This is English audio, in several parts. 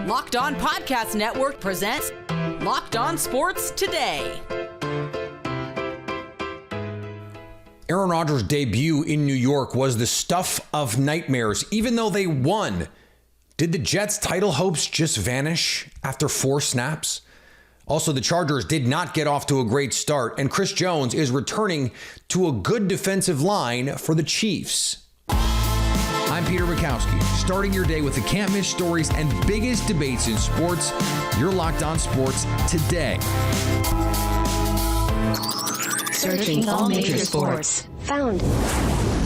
Locked On Podcast Network presents Locked On Sports Today. Aaron Rodgers' debut in New York was the stuff of nightmares, even though they won. Did the Jets' title hopes just vanish after 4 snaps? Also, the Chargers did not get off to a great start, and Chris Jones is returning to a good defensive line for the Chiefs. I'm Peter Bukowski, starting your day with the can't-miss stories and biggest debates in sports. You're Locked On Sports Today. Searching all major sports. Found.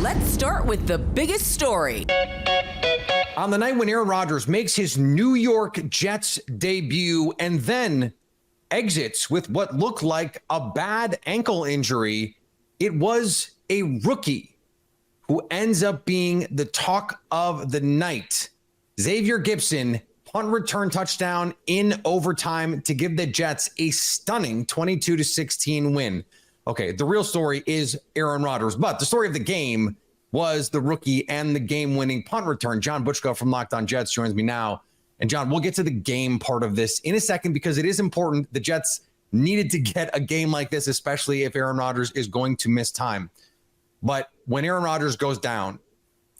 Let's start with the biggest story. On the night when Aaron Rodgers makes his New York Jets debut and then exits with what looked like a bad ankle injury, it was a rookie who ends up being the talk of the night. Xavier Gipson, punt return touchdown in overtime to give the Jets a stunning 22-16 win. Okay, the real story is Aaron Rodgers, but the story of the game was the rookie and the game-winning punt return. John Butchko from Locked On Jets joins me now. And John, we'll get to the game part of this in a second because it is important. The Jets needed to get a game like this, especially if Aaron Rodgers is going to miss time. But when Aaron Rodgers goes down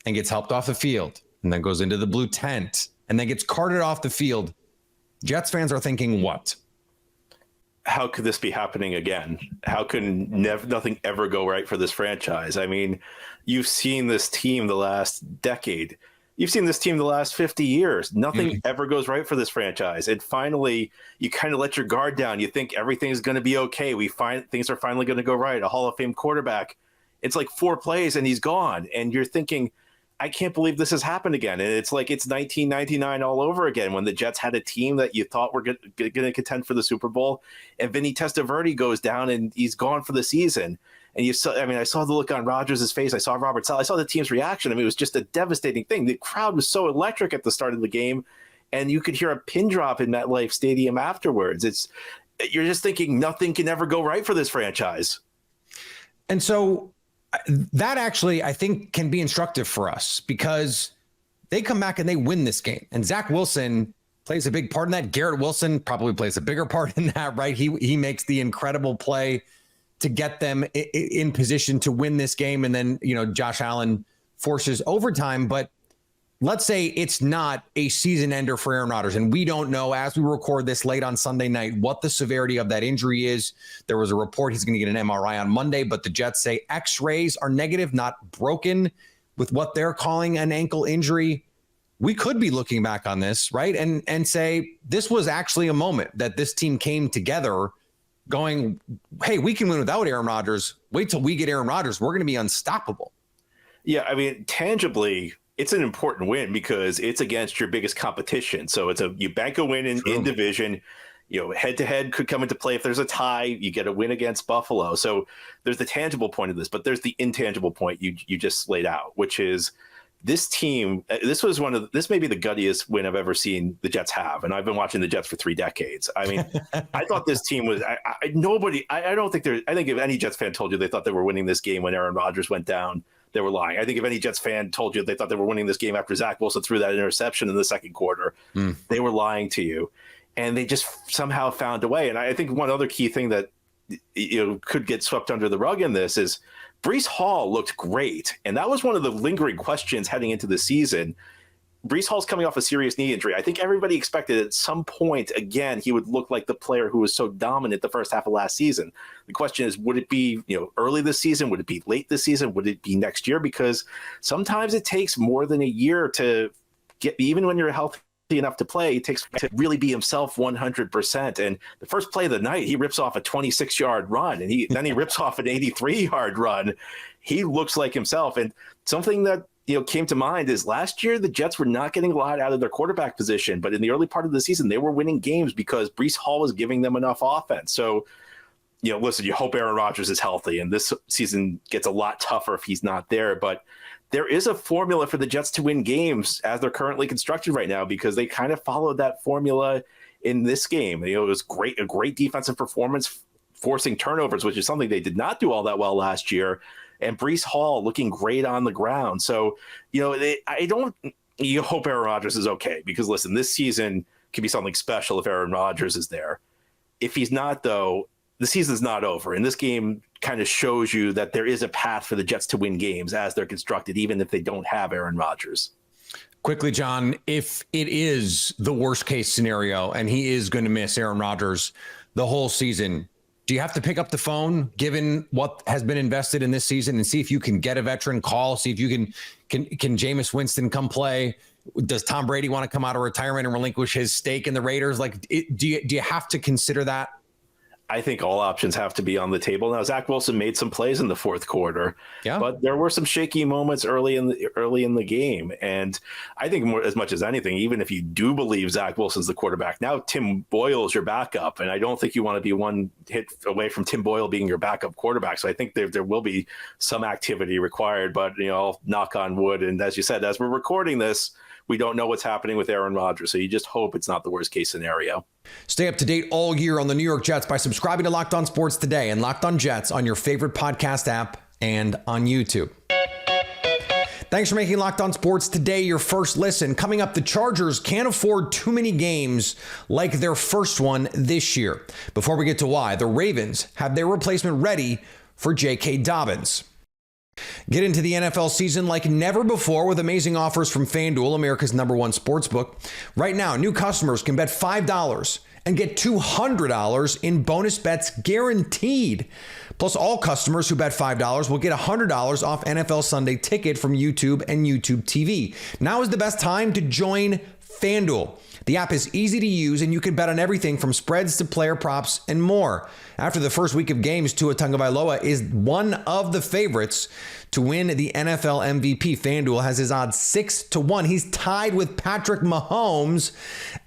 and gets helped off the field and then goes into the blue tent and then gets carted off the field, Jets fans are thinking what? How could this be happening again? How can nothing ever go right for this franchise? I mean, you've seen this team the last decade. You've seen this team the last 50 years. Nothing ever goes right for this franchise. And finally, you kind of let your guard down. You think everything's going to be okay. Things are finally going to go right. A Hall of Fame quarterback. It's like 4 plays and he's gone. And you're thinking, I can't believe this has happened again. And it's like it's 1999 all over again when the Jets had a team that you thought were going to contend for the Super Bowl. And Vinny Testaverde goes down and he's gone for the season. And I saw the look on Rodgers' face. I saw Robert Saleh. I saw the team's reaction. I mean, it was just a devastating thing. The crowd was so electric at the start of the game. And you could hear a pin drop in MetLife Stadium afterwards. You're just thinking nothing can ever go right for this franchise. And so that actually, I think, can be instructive for us because they come back and they win this game. And Zach Wilson plays a big part in that. Garrett Wilson probably plays a bigger part in that, right? He makes the incredible play to get them in position to win this game. And then, Josh Allen forces overtime. But let's say it's not a season ender for Aaron Rodgers. And we don't know, as we record this late on Sunday night, what the severity of that injury is. There was a report he's going to get an MRI on Monday, but the Jets say X-rays are negative, not broken with what they're calling an ankle injury. We could be looking back on this, right? And say this was actually a moment that this team came together going, hey, we can win without Aaron Rodgers. Wait till we get Aaron Rodgers. We're going to be unstoppable. Yeah, I mean, tangibly, it's an important win because it's against your biggest competition. So you bank a win in division. Head-to-head could come into play if there's a tie. You get a win against Buffalo. So there's the tangible point of this, but there's the intangible point you just laid out, which is this team. This may be the guttiest win I've ever seen the Jets have, and I've been watching the Jets for 3 decades. I mean, I thought this team was. I think if any Jets fan told you they thought they were winning this game when Aaron Rodgers went down, they were lying. I think if any Jets fan told you they thought they were winning this game after Zach Wilson threw that interception in the second quarter, they were lying to you. And they just somehow found a way. And I think one other key thing that could get swept under the rug in this is Breece Hall looked great. And that was one of the lingering questions heading into the season. Breece Hall's coming off a serious knee injury. I think everybody expected at some point, again, he would look like the player who was so dominant the first half of last season. The question is, would it be early this season? Would it be late this season? Would it be next year? Because sometimes it takes more than a year to get, even when you're healthy enough to play, it takes to really be himself 100%. And the first play of the night, he rips off a 26-yard run, and then he rips off an 83-yard run. He looks like himself. And something that came to mind is last year the Jets were not getting a lot out of their quarterback position, but in the early part of the season they were winning games because Breece Hall was giving them enough offense. So, listen, you hope Aaron Rodgers is healthy, and this season gets a lot tougher if he's not there. But there is a formula for the Jets to win games as they're currently constructed right now because they kind of followed that formula in this game. It was a great defensive performance, forcing turnovers, which is something they did not do all that well last year. And Breece Hall looking great on the ground. So, you hope Aaron Rodgers is okay because, listen, this season could be something special if Aaron Rodgers is there. If he's not, though, the season's not over. And this game kind of shows you that there is a path for the Jets to win games as they're constructed, even if they don't have Aaron Rodgers. Quickly, John, if it is the worst case scenario and he is going to miss Aaron Rodgers the whole season, do you have to pick up the phone, given what has been invested in this season, and see if you can get a veteran call, see if you can Jameis Winston come play? Does Tom Brady want to come out of retirement and relinquish his stake in the Raiders? Do you have to consider that? I think all options have to be on the table. Now, Zach Wilson made some plays in the fourth quarter, but there were some shaky moments early in the game. And I think more, as much as anything, even if you do believe Zach Wilson's the quarterback, now Tim Boyle is your backup. And I don't think you want to be one hit away from Tim Boyle being your backup quarterback. So I think there will be some activity required, but I'll knock on wood. And as you said, as we're recording this, we don't know what's happening with Aaron Rodgers. So you just hope it's not the worst case scenario. Stay up to date all year on the New York Jets by subscribing to Locked On Sports today and Locked On Jets on your favorite podcast app and on YouTube. Thanks for making Locked On Sports today your first listen. Coming up, the Chargers can't afford too many games like their first one this year. Before we get to why, the Ravens have their replacement ready for JK Dobbins. Get into the NFL season like never before with amazing offers from FanDuel, America's #1 sportsbook. Right now, new customers can bet $5 and get $200 in bonus bets guaranteed. Plus, all customers who bet $5 will get $100 off NFL Sunday Ticket from YouTube and YouTube TV. Now is the best time to join FanDuel. The app is easy to use, and you can bet on everything from spreads to player props and more. After the first week of games, Tua Tagovailoa is one of the favorites to win the NFL MVP. FanDuel has his odds 6-1. He's tied with Patrick Mahomes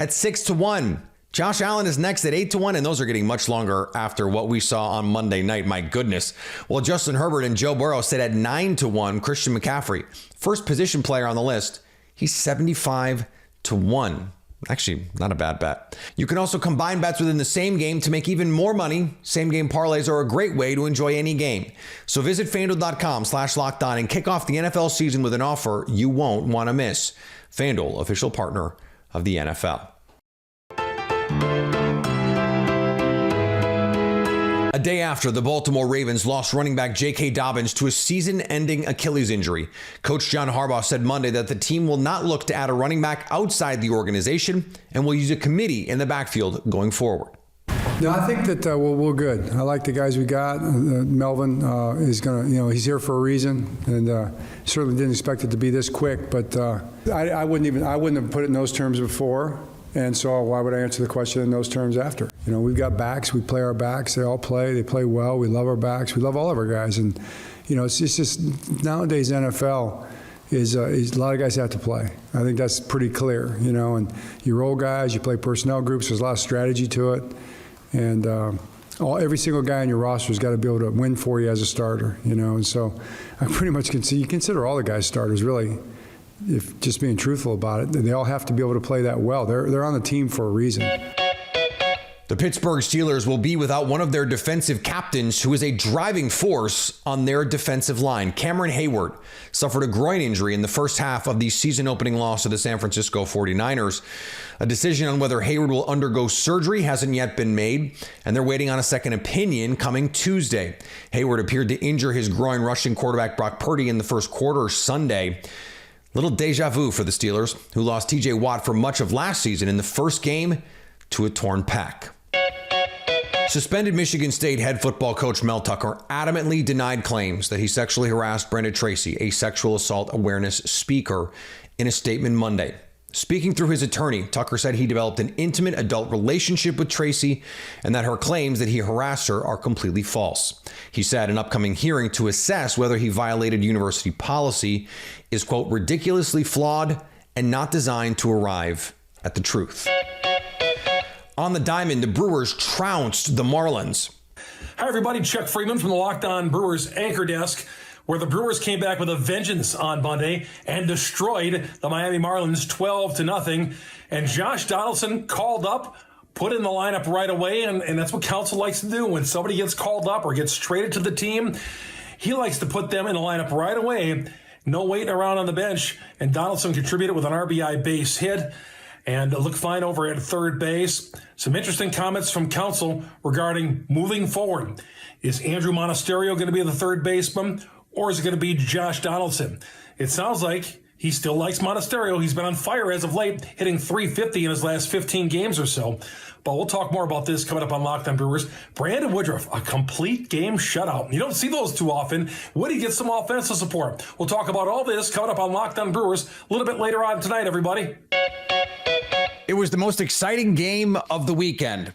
at 6-1. Josh Allen is next at 8-1, and those are getting much longer after what we saw on Monday night. My goodness. Well, Justin Herbert and Joe Burrow sit at 9-1. Christian McCaffrey, first position player on the list, he's 75-1. Actually, not a bad bet. You can also combine bets within the same game to make even more money. Same game parlays are a great way to enjoy any game. So visit FanDuel.com/lockedon and kick off the NFL season with an offer you won't want to miss. FanDuel, official partner of the NFL. A day after the Baltimore Ravens lost running back JK Dobbins to a season-ending Achilles injury, Coach John Harbaugh said Monday that the team will not look to add a running back outside the organization and will use a committee in the backfield going forward. No, I think that we're good. I like the guys we got. Melvin is going to, he's here for a reason, and certainly didn't expect it to be this quick. But I wouldn't have put it in those terms before. And so why would I answer the question in those terms after? We've got backs. We play our backs. They all play. They play well. We love our backs. We love all of our guys. And, it's just nowadays NFL is a lot of guys have to play. I think that's pretty clear, and you roll guys, you play personnel groups. There's a lot of strategy to it. And every single guy on your roster has got to be able to win for you as a starter, And so I pretty much consider all the guys starters, really. If just being truthful about it, they all have to be able to play that well. They're on the team for a reason. The Pittsburgh Steelers will be without one of their defensive captains who is a driving force on their defensive line. Cameron Hayward suffered a groin injury in the first half of the season-opening loss to the San Francisco 49ers. A decision on whether Hayward will undergo surgery hasn't yet been made, and they're waiting on a second opinion coming Tuesday. Hayward appeared to injure his groin rushing quarterback Brock Purdy in the first quarter Sunday. Little deja vu for the Steelers, who lost TJ Watt for much of last season in the first game to a torn pec. Suspended Michigan State head football coach Mel Tucker adamantly denied claims that he sexually harassed Brenda Tracy, a sexual assault awareness speaker, in a statement Monday. Speaking through his attorney, Tucker said he developed an intimate adult relationship with Tracy and that her claims that he harassed her are completely false. He said an upcoming hearing to assess whether he violated university policy is, quote, ridiculously flawed and not designed to arrive at the truth. On the diamond, the Brewers trounced the Marlins. Hi, everybody. Chuck Freeman from the Locked On Brewers anchor desk, where the Brewers came back with a vengeance on Monday and destroyed the Miami Marlins 12-0. And Josh Donaldson called up, put in the lineup right away, and that's what Counsell likes to do. When somebody gets called up or gets traded to the team, he likes to put them in the lineup right away. No waiting around on the bench, and Donaldson contributed with an RBI base hit. and look fine over at third base. Some interesting comments from Counsell regarding moving forward. Is Andrew Monasterio going to be the third baseman, or is it going to be Josh Donaldson? It sounds like he still likes Monasterio. He's been on fire as of late, hitting .350 in his last 15 games or so. But we'll talk more about this coming up on Locked On Brewers. Brandon Woodruff, a complete game shutout. You don't see those too often. Woody gets some offensive support. We'll talk about all this coming up on Locked On Brewers a little bit later on tonight, everybody. It was the most exciting game of the weekend.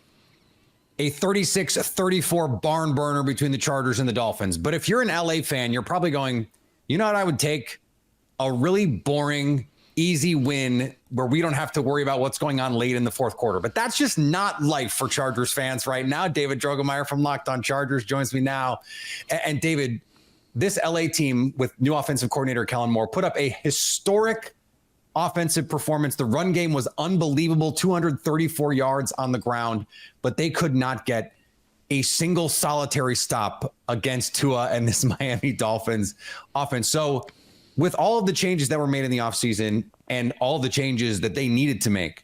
A 36-34 barn burner between the Chargers and the Dolphins. But if you're an LA fan, you're probably going, you know what I would take? A really boring, easy win where we don't have to worry about what's going on late in the fourth quarter. But that's just not life for Chargers fans right now. David Drogemeyer from Locked On Chargers joins me now. And David, this LA team with new offensive coordinator Kellen Moore put up a historic offensive performance. The run game was unbelievable, 234 yards on the ground, but they could not get a single solitary stop against Tua and this Miami Dolphins offense. So with all of the changes that were made in the offseason and all the changes that they needed to make,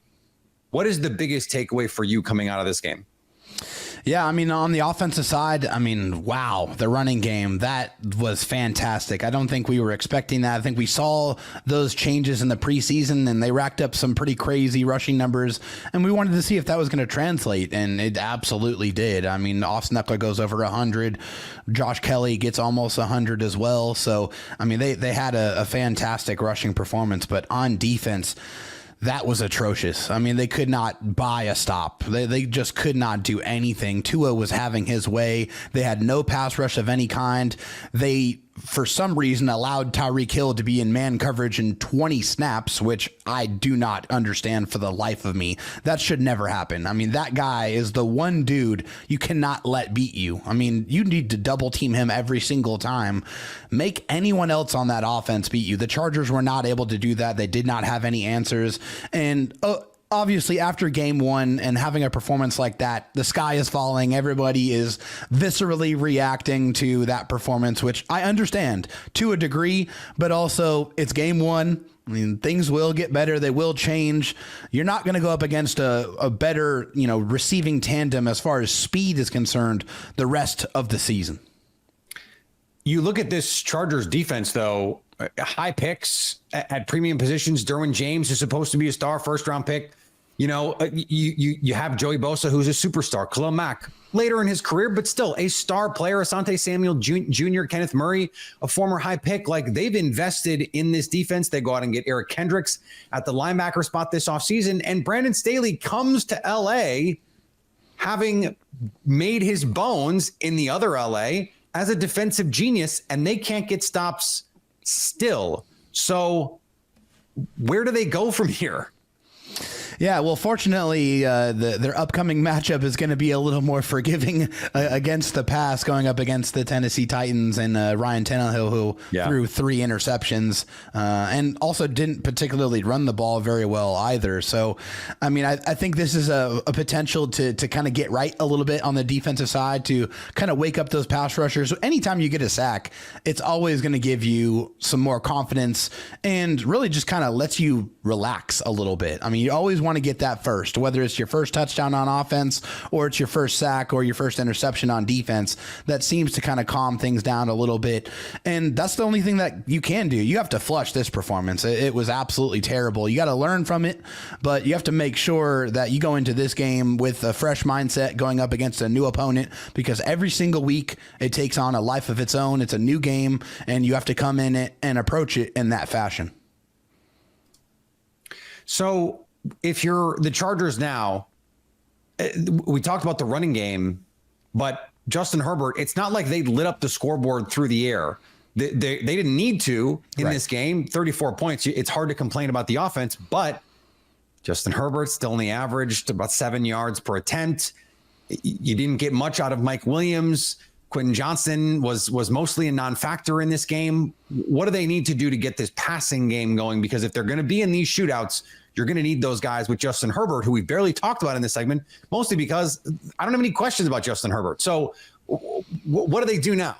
what is the biggest takeaway for you coming out of this game? Yeah, I mean, on the offensive side, I mean, wow, the running game, that was fantastic. I don't think we were expecting that. I think we saw those changes in the preseason, and they racked up some pretty crazy rushing numbers, and we wanted to see if that was going to translate, and it absolutely did. I mean, Austin Eckler goes over 100. Josh Kelly gets almost 100 as well. So, I mean, they had a fantastic rushing performance, but on defense, that was atrocious. I mean, they could not buy a stop. They just could not do anything. Tua was having his way. They had no pass rush of any kind. They, for some reason, allowed Tyreek Hill to be in man coverage in 20 snaps, which I do not understand for the life of me. That should never happen. I mean, that guy is the one dude you cannot let beat you. I mean, you need to double team him every single time. Make anyone else on that offense beat you. The Chargers were not able to do that. They did not have any answers. And obviously, after game one and having a performance like that, the sky is falling. Everybody is viscerally reacting to that performance, which I understand to a degree, but also it's game one. I mean, things will get better. They will change. You're not going to go up against a better, receiving tandem as far as speed is concerned the rest of the season. You look at this Chargers defense, though, high picks at premium positions. Derwin James is supposed to be a star, first-round pick. You have Joey Bosa, who's a superstar. Khalil Mack, later in his career, but still a star player. Asante Samuel Jr., Kenneth Murray, a former high pick. Like, they've invested in this defense. They go out and get Eric Kendricks at the linebacker spot this offseason. And Brandon Staley comes to L.A. having made his bones in the other L.A. as a defensive genius, and they can't get stops still. So where do they go from here? Yeah, well, fortunately, their upcoming matchup is going to be a little more forgiving against the pass, going up against the Tennessee Titans and Ryan Tannehill, who threw 3 interceptions and also didn't particularly run the ball very well either. So, I mean, I think this is a potential to kind of get right a little bit on the defensive side, to kind of wake up those pass rushers. Anytime you get a sack, it's always going to give you some more confidence and really just kind of lets you relax a little bit. I mean, you always want to get that first, whether it's your first touchdown on offense or it's your first sack or your first interception on defense. That seems to kind of calm things down a little bit. And that's the only thing that you can do. You have to flush this performance. It was absolutely terrible. You got to learn from it, but you have to make sure that you go into this game with a fresh mindset going up against a new opponent, because every single week it takes on a life of its own. It's a new game, and you have to come in it and approach it in that fashion. So if you're the Chargers now, we talked about the running game, but Justin Herbert, it's not like they lit up the scoreboard through the air. They didn't need to in this game. 34 points. It's hard to complain about the offense, but Justin Herbert still only averaged about 7 yards per attempt. You didn't get much out of Mike Williams. Quentin Johnson was mostly a non-factor in this game. What do they need to do to get this passing game going? Because if they're going to be in these shootouts, you're going to need those guys with Justin Herbert, who we barely talked about in this segment, mostly because I don't have any questions about Justin Herbert. So what do they do now?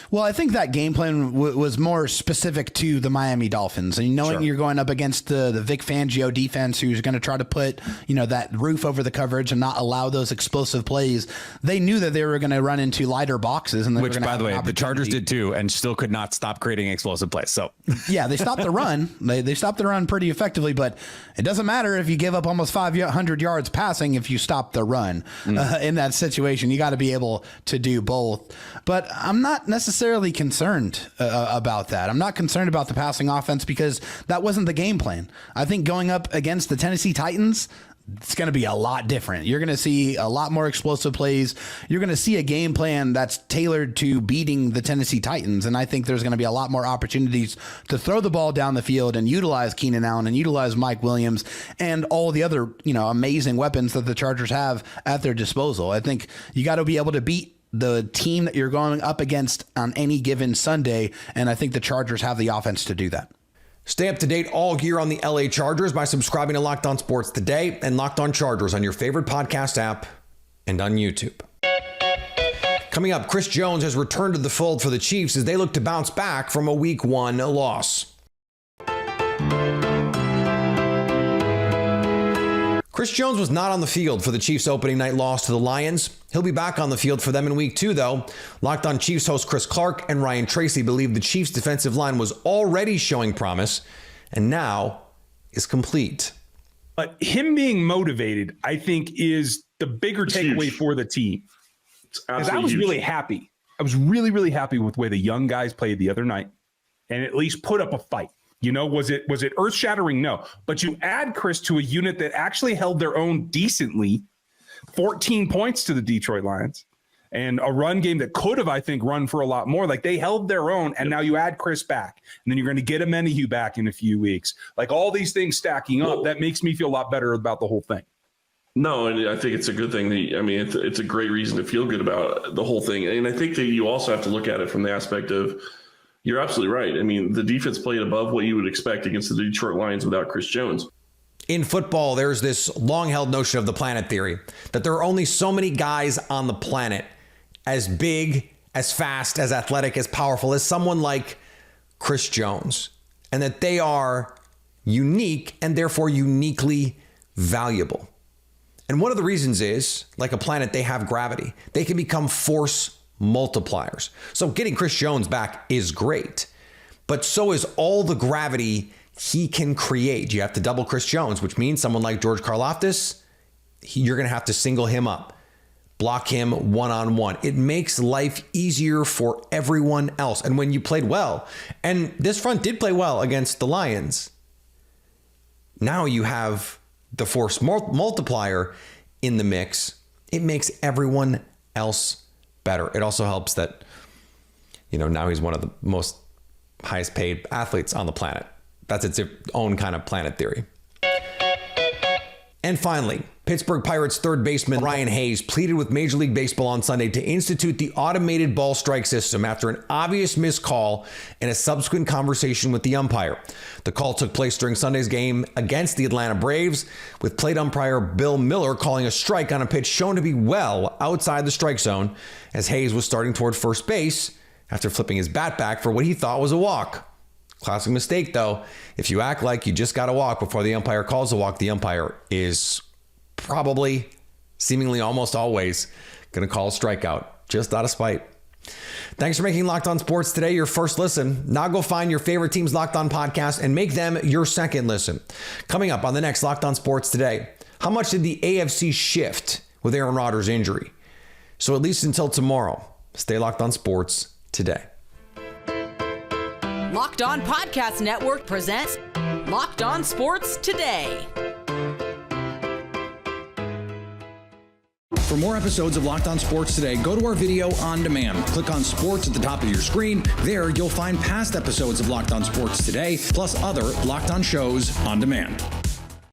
Well, I think that game plan was more specific to the Miami Dolphins, and knowing you're going up against the Vic Fangio defense, who's going to try to put that roof over the coverage and not allow those explosive plays. They knew that they were going to run into lighter boxes, and which, by the way, the Chargers did too, and still could not stop creating explosive plays. So yeah, they stopped the run. They stopped the run pretty effectively, but it doesn't matter if you give up almost 500 yards passing if you stop the run. In that situation, you got to be able to do both. But I'm not necessarily concerned about that. I'm not concerned about the passing offense because that wasn't the game plan. I think going up against the Tennessee Titans, it's going to be a lot different. You're going to see a lot more explosive plays. You're going to see a game plan that's tailored to beating the Tennessee Titans. And I think there's going to be a lot more opportunities to throw the ball down the field and utilize Keenan Allen and utilize Mike Williams and all the other, amazing weapons that the Chargers have at their disposal. I think you got to be able to beat the team that you're going up against on any given Sunday. And I think the Chargers have the offense to do that. Stay up to date all year on the LA Chargers by subscribing to Locked On Sports Today and Locked On Chargers on your favorite podcast app and on YouTube. Coming up, Chris Jones has returned to the fold for the Chiefs as they look to bounce back from a Week 1 loss. Chris Jones was not on the field for the Chiefs' opening night loss to the Lions. He'll be back on the field for them in Week 2, though. Locked On Chiefs host Chris Clark and Ryan Tracy believe the Chiefs' defensive line was already showing promise and now is complete. But him being motivated, I think, is the bigger takeaway for the team. Because I was really happy. I was really, really happy with the way the young guys played the other night and at least put up a fight. Was it earth-shattering? No. But you add Chris to a unit that actually held their own decently, 14 points to the Detroit Lions, and a run game that could have, I think, run for a lot more. Like, they held their own, and now you add Chris back, and then you're going to get a Menahue back in a few weeks. Like, all these things stacking up, that makes me feel a lot better about the whole thing. No, and I think it's a good thing. It's a great reason to feel good about the whole thing. And I think that you also have to look at it from the aspect of, you're absolutely right. I mean, the defense played above what you would expect against the Detroit Lions without Chris Jones. In football, there's this long-held notion of the planet theory, that there are only so many guys on the planet as big, as fast, as athletic, as powerful as someone like Chris Jones, and that they are unique and therefore uniquely valuable. And one of the reasons is, like a planet, they have gravity. They can become force multipliers. So getting Chris Jones back is great, but so is all the gravity he can create. You have to double Chris Jones, which means someone like George Karlaftis, you're going to have to single him up, block him one-on-one. It makes life easier for everyone else. And when you played well, and this front did play well against the Lions, now you have the force multiplier in the mix. It makes everyone else better. It also helps that, now he's one of the most highest paid athletes on the planet. That's its own kind of planet theory. And finally, Pittsburgh Pirates third baseman Ryan Hayes pleaded with Major League Baseball on Sunday to institute the automated ball strike system after an obvious missed call and a subsequent conversation with the umpire. The call took place during Sunday's game against the Atlanta Braves, with plate umpire Bill Miller calling a strike on a pitch shown to be well outside the strike zone as Hayes was starting toward first base after flipping his bat back for what he thought was a walk. Classic mistake, though. If you act like you just got a walk before the umpire calls a walk, the umpire is probably, seemingly almost always, going to call a strikeout just out of spite. Thanks for making Locked On Sports Today your first listen. Now go find your favorite team's Locked On podcast and make them your second listen. Coming up on the next Locked On Sports Today, how much did the AFC shift with Aaron Rodgers' injury? So at least until tomorrow, stay locked on sports today. Locked On Podcast Network presents Locked On Sports Today. For more episodes of Locked On Sports Today, go to our video on demand. Click on Sports at the top of your screen. There, you'll find past episodes of Locked On Sports Today, plus other Locked On shows on demand.